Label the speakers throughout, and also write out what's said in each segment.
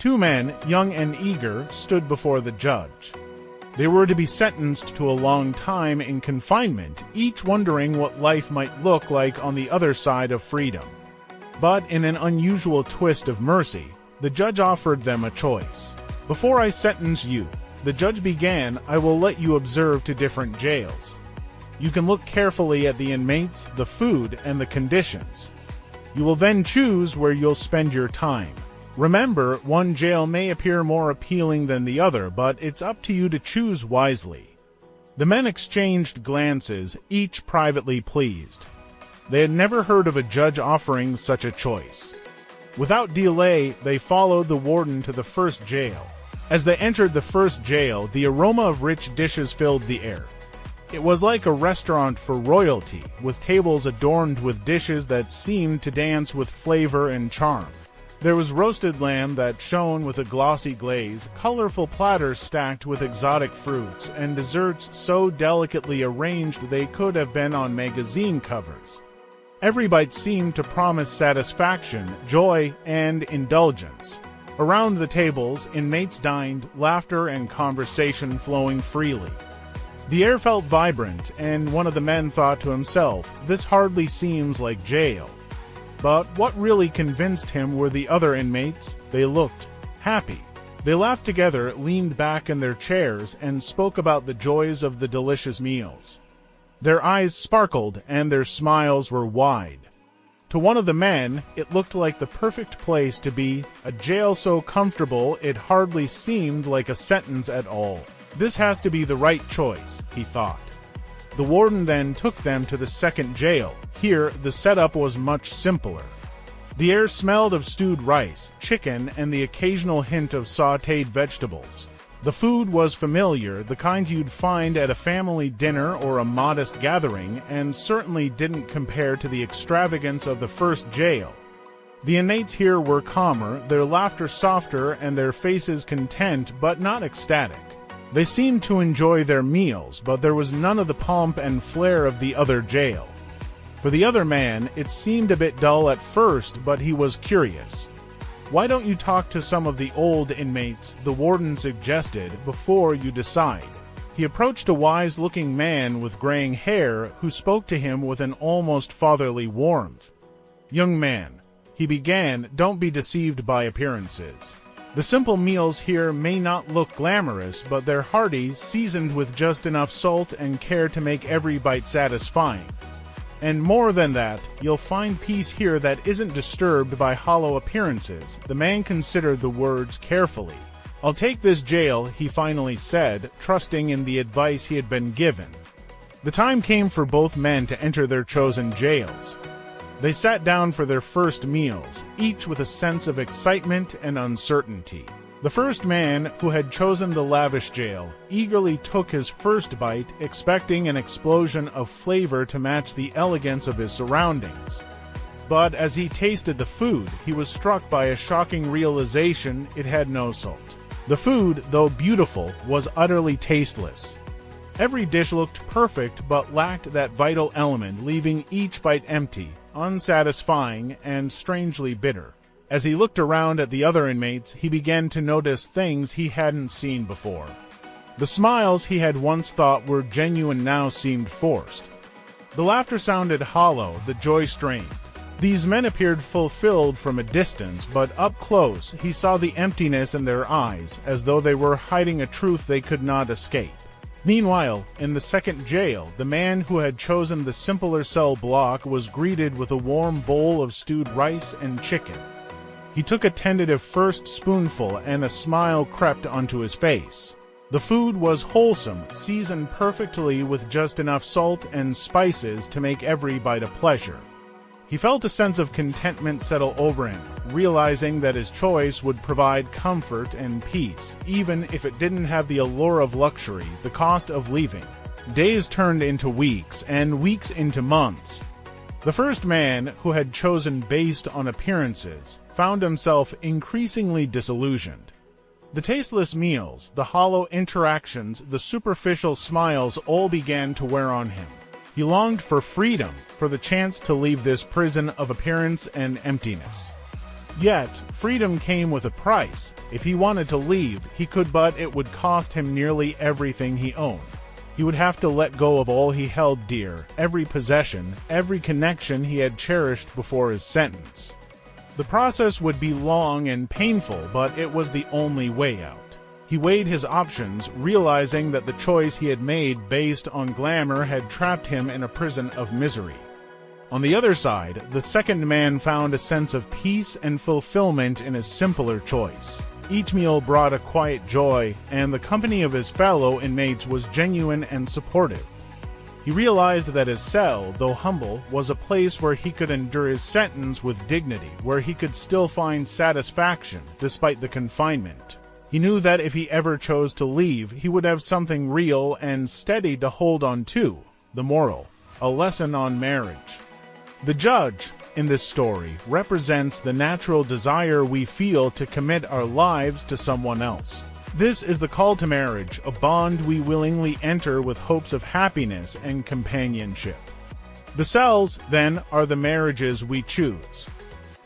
Speaker 1: Two men, young and eager, stood before the judge. They were to be sentenced to a long time in confinement, each wondering what life might look like on the other side of freedom. But in an unusual twist of mercy, the judge offered them a choice. "Before I sentence you," the judge began, "I will let you observe to different jails. You can look carefully at the inmates, the food, and the conditions. You will then choose where you'll spend your time. Remember, one jail may appear more appealing than the other, but it's up to you to choose wisely." The men exchanged glances, each privately pleased. They had never heard of a judge offering such a choice. Without delay, they followed the warden to the first jail. As they entered the first jail, the aroma of rich dishes filled the air. It was like a restaurant for royalty, with tables adorned with dishes that seemed to dance with flavor and charm. There was roasted lamb that shone with a glossy glaze, colorful platters stacked with exotic fruits, and desserts so delicately arranged they could have been on magazine covers. Every bite seemed to promise satisfaction, joy, and indulgence. Around the tables, inmates dined, laughter and conversation flowing freely. The air felt vibrant, and one of the men thought to himself, "This hardly seems like jail." But what really convinced him were the other inmates. They looked happy. They laughed together, leaned back in their chairs, and spoke about the joys of the delicious meals. Their eyes sparkled, and their smiles were wide. To one of the men, it looked like the perfect place to be, a jail so comfortable it hardly seemed like a sentence at all. "This has to be the right choice," he thought. The warden then took them to the second jail. Here, the setup was much simpler. The air smelled of stewed rice, chicken, and the occasional hint of sautéed vegetables. The food was familiar, the kind you'd find at a family dinner or a modest gathering, and certainly didn't compare to the extravagance of the first jail. The inmates here were calmer, their laughter softer, and their faces content but not ecstatic. They seemed to enjoy their meals, but there was none of the pomp and flair of the other jail. For the other man, it seemed a bit dull at first, but he was curious. "Why don't you talk to some of the old inmates," the warden suggested, "before you decide?" He approached a wise-looking man with graying hair who spoke to him with an almost fatherly warmth. "Young man," he began, "don't be deceived by appearances. The simple meals here may not look glamorous, but they're hearty, seasoned with just enough salt and care to make every bite satisfying. And more than that, you'll find peace here that isn't disturbed by hollow appearances." The man considered the words carefully. "I'll take this jail," he finally said, trusting in the advice he had been given. The time came for both men to enter their chosen jails. They sat down for their first meals, each with a sense of excitement and uncertainty. The first man, who had chosen the lavish jail, eagerly took his first bite, expecting an explosion of flavor to match the elegance of his surroundings. But as he tasted the food, he was struck by a shocking realization: it had no salt. The food, though beautiful, was utterly tasteless. Every dish looked perfect but lacked that vital element, leaving each bite empty, unsatisfying, and strangely bitter. As he looked around at the other inmates, he began to notice things he hadn't seen before. The smiles he had once thought were genuine now seemed forced. The laughter sounded hollow, the joy strained. These men appeared fulfilled from a distance, but up close he saw the emptiness in their eyes, as though they were hiding a truth they could not escape. Meanwhile, in the second jail, the man who had chosen the simpler cell block was greeted with a warm bowl of stewed rice and chicken. He took a tentative first spoonful, and a smile crept onto his face. The food was wholesome, seasoned perfectly with just enough salt and spices to make every bite a pleasure. He felt a sense of contentment settle over him, realizing that his choice would provide comfort and peace, even if it didn't have the allure of luxury, the cost of leaving. Days turned into weeks, and weeks into months. The first man, who had chosen based on appearances, found himself increasingly disillusioned. The tasteless meals, the hollow interactions, the superficial smiles all began to wear on him. He longed for freedom, for the chance to leave this prison of appearance and emptiness. Yet, freedom came with a price. If he wanted to leave, he could, but it would cost him nearly everything he owned. He would have to let go of all he held dear, every possession, every connection he had cherished before his sentence. The process would be long and painful, but it was the only way out. He weighed his options, realizing that the choice he had made based on glamour had trapped him in a prison of misery. On the other side, the second man found a sense of peace and fulfillment in a simpler choice. Each meal brought a quiet joy, and the company of his fellow inmates was genuine and supportive. He realized that his cell, though humble, was a place where he could endure his sentence with dignity, where he could still find satisfaction despite the confinement. He knew that if he ever chose to leave, he would have something real and steady to hold on to, the moral, a lesson on marriage. The judge, in this story, represents the natural desire we feel to commit our lives to someone else. This is the call to marriage, a bond we willingly enter with hopes of happiness and companionship. The cells, then, are the marriages we choose.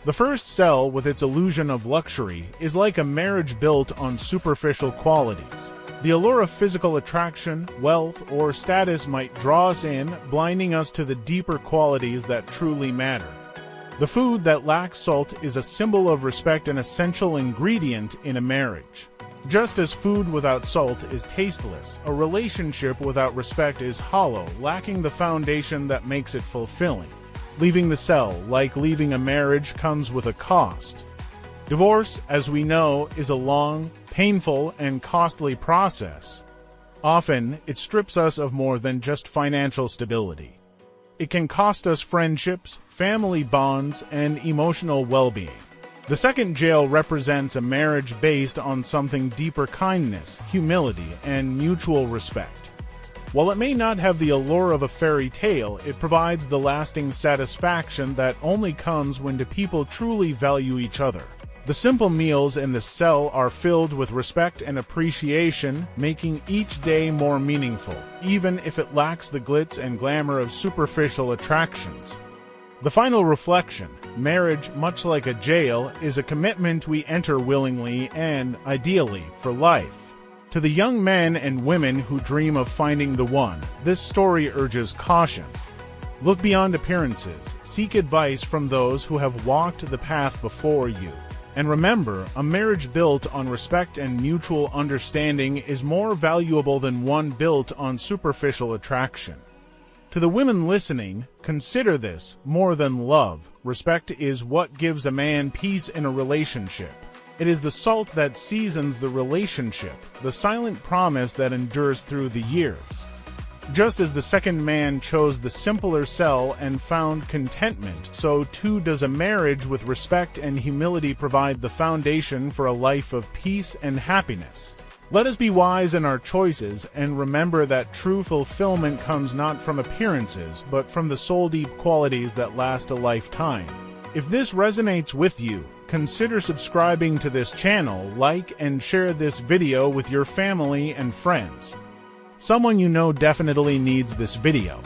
Speaker 1: The first cell, with its illusion of luxury, is like a marriage built on superficial qualities. The allure of physical attraction, wealth, or status might draw us in, blinding us to the deeper qualities that truly matter. The food that lacks salt is a symbol of respect and essential ingredient in a marriage. Just as food without salt is tasteless, a relationship without respect is hollow, lacking the foundation that makes it fulfilling. Leaving the cell, like leaving a marriage, comes with a cost. Divorce, as we know, is a long, painful, and costly process. Often, it strips us of more than just financial stability. It can cost us friendships, family bonds, and emotional well-being. The second jail represents a marriage based on something deeper: kindness, humility, and mutual respect. While it may not have the allure of a fairy tale, it provides the lasting satisfaction that only comes when the people truly value each other. The simple meals in the cell are filled with respect and appreciation, making each day more meaningful, even if it lacks the glitz and glamour of superficial attractions. The final reflection: marriage, much like a jail, is a commitment we enter willingly and, ideally, for life. To the young men and women who dream of finding the one, this story urges caution. Look beyond appearances, seek advice from those who have walked the path before you. And remember, a marriage built on respect and mutual understanding is more valuable than one built on superficial attraction. To the women listening, consider this: more than love, respect is what gives a man peace in a relationship. It is the salt that seasons the relationship, the silent promise that endures through the years. Just as the second man chose the simpler cell and found contentment, so too does a marriage with respect and humility provide the foundation for a life of peace and happiness. Let us be wise in our choices and remember that true fulfillment comes not from appearances, but from the soul-deep qualities that last a lifetime. If this resonates with you, consider subscribing to this channel, like and share this video with your family and friends. Someone you know definitely needs this video.